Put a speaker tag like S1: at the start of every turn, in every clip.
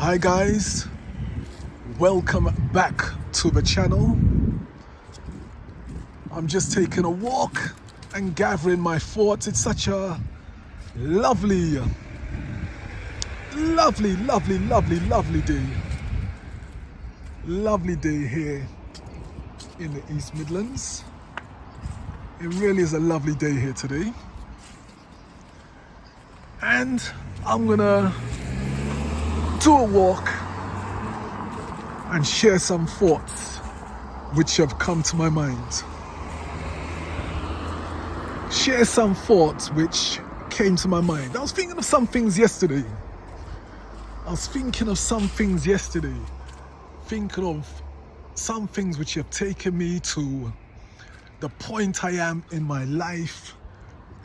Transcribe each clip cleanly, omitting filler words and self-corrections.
S1: Hi guys, welcome back to the channel. I'm just taking a walk and gathering my thoughts. It's such a lovely day. Lovely day here in the East Midlands. It really is a lovely day here today. And I'm gonna do a walk and share some thoughts which have come to my mind. Share some thoughts which came to my mind. I was thinking of some things yesterday. Thinking of some things which have taken me to the point I am in my life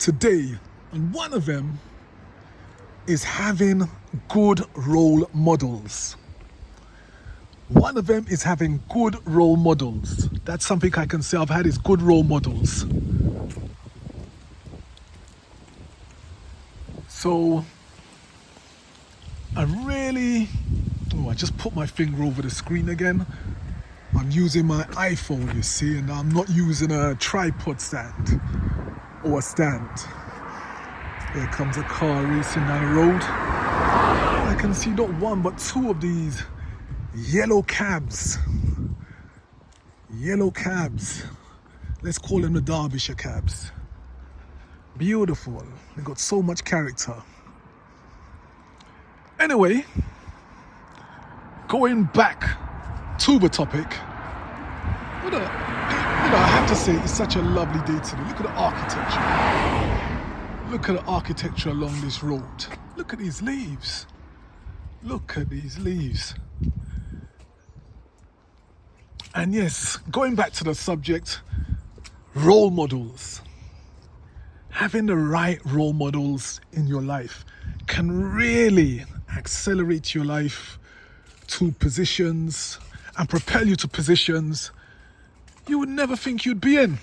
S1: today. And one of them is having good role models. That's something I can say I've had, is good role models. So I just put my finger over the screen again. I'm using my iPhone, you see, and I'm not using a tripod stand or a stand. Here comes a car racing down the road. I can see not one but two of these yellow cabs. Let's call them the Derbyshire cabs. Beautiful. They got so much character. Anyway, going back to the topic, I have to say it's such a lovely day today. Look at the architecture. Look at the architecture along this road. Look at these leaves. And yes, going back to the subject, role models. Having the right role models in your life can really accelerate your life to positions and propel you to positions you would never think you'd be in.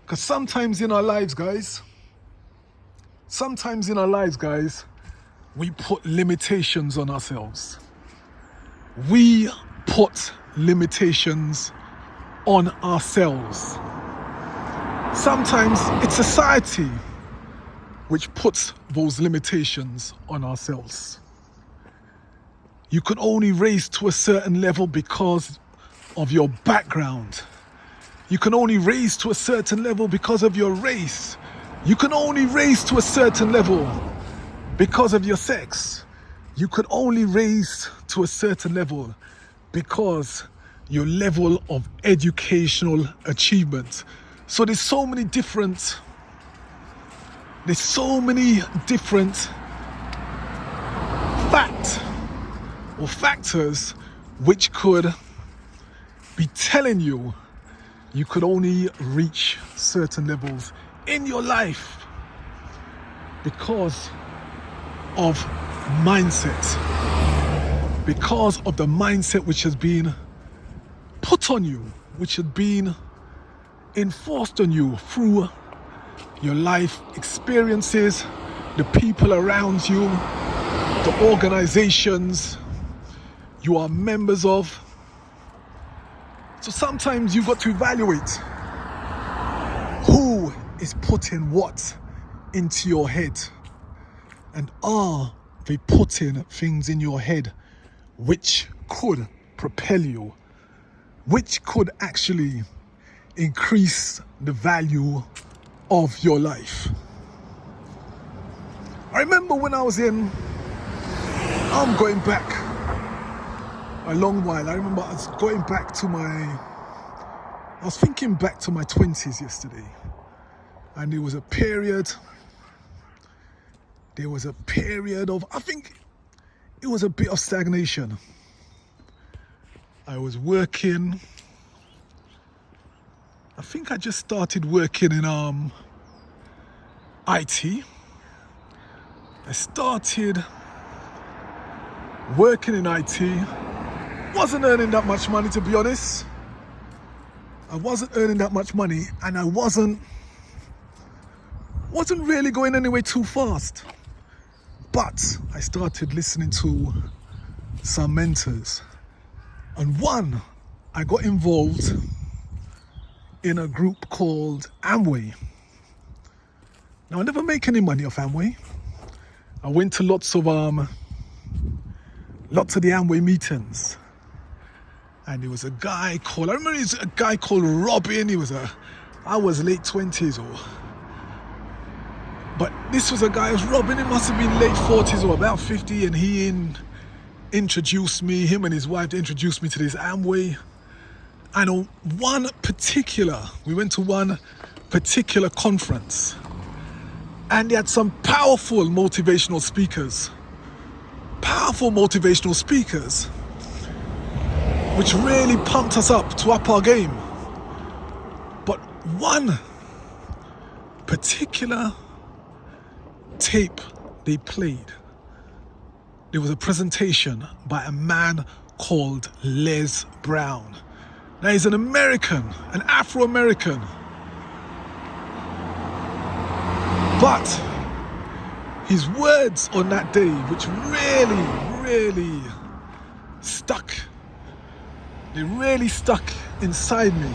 S1: Because sometimes in our lives, guys, we put limitations on ourselves. Sometimes it's society which puts those limitations on ourselves. You can only raise to a certain level because of your background. You can only raise to a certain level because of your race. You can only raise to a certain level because of your sex. You could only raise to a certain level because your level of educational achievement. So there's so many different factors which could be telling you could only reach certain levels in your life because of mindset. Because of the mindset which has been put on you, which has been enforced on you through your life experiences, the people around you, the organizations you are members of. So sometimes you've got to evaluate who is putting what into your head, and are they putting things in your head which could propel you, which could actually increase the value of your life. I remember when I'm going back a long while. I remember I was thinking back to my 20s yesterday, and there was a period of, I think it was a bit of stagnation. I was working, I think I just started working in IT. I started working in IT. Wasn't earning that much money, to be honest. I wasn't earning that much money, and I wasn't really going anywhere too fast. But I started listening to some mentors, and one, I got involved in a group called Amway. Now, I never make any money off Amway. I went to lots of the Amway meetings, and there was a guy called, I remember he was a guy called Robin. I was late 20s, but this was a guy, Robin, he must have been late 40s or about 50, and he introduced me, him and his wife introduced me to this Amway. And on we went to one particular conference, and they had some powerful motivational speakers, which really pumped us up to up our game. But one particular tape they played, there was a presentation by a man called Les Brown. Now, he's an American, an Afro-American. But his words on that day, which really stuck, they really stuck inside me.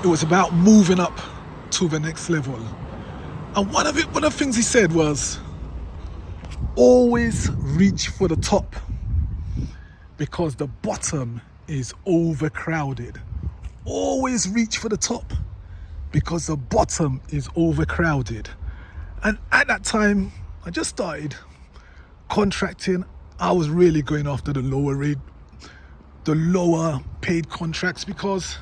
S1: It was about moving up to the next level. And one of the things he said was, always reach for the top because the bottom is overcrowded. Always reach for the top because the bottom is overcrowded. And at that time, I just started contracting. I was really going after the lower paid contracts because